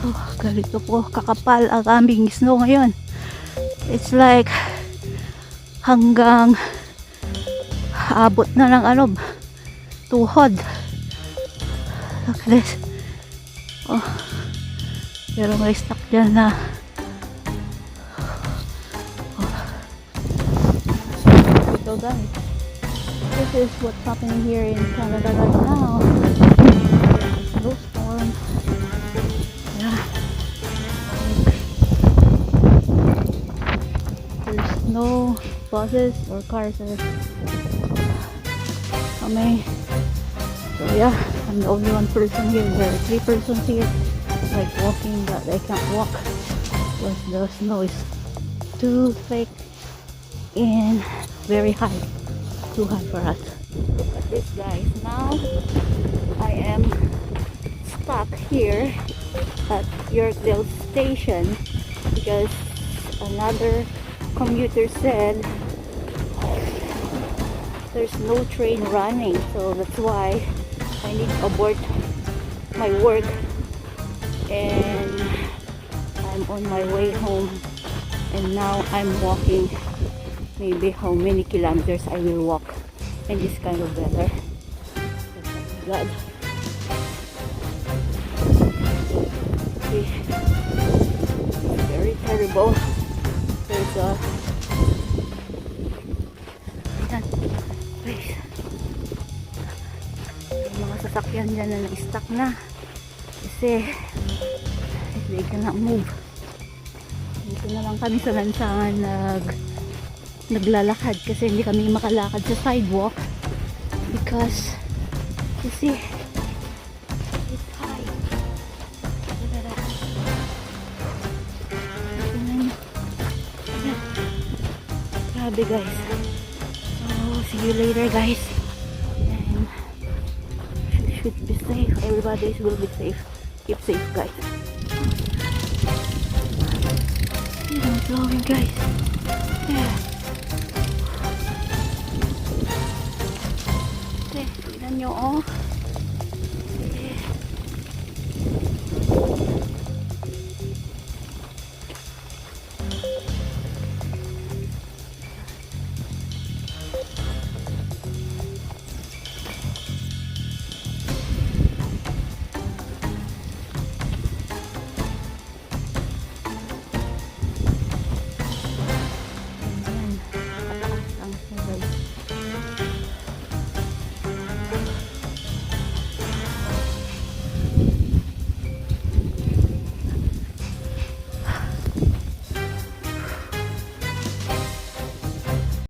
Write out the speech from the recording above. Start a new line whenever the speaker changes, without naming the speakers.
Oh, ganito po kakapal ang aming snow ngayon. It's like hanggang abot na ng ano, tuhod. Look at this. Oh, pero may stock dyan na so guys, this is what's happening here in Canada right now. Snowstorm. Yeah. There's no buses or cars or kami. So yeah, I'm the only one person here. There are 3 persons here like walking, but they can't walk because the snow is too thick and very high, too high for us. Look at this guys. Now I am stuck here at Yorkdale station because another commuter said there's no train running, so that's why I need to abort my work and I'm on my way home, and now I'm walking. Maybe how many kilometers I will walk in this kind of weather. Oh my God. Okay. Very terrible. There's a please. Yung mga sasakyan dyan na na-stuck na kasi they cannot move. Dito na lang kami sa lansangan naglalakad kasi hindi kami makalakad sa sidewalk because you see it's high. Look at that. Grabe guys. So see you later guys, and should be safe. Everybody will be safe. Keep safe guys. It's blowing guys. Yeah. Tignan nyo oh.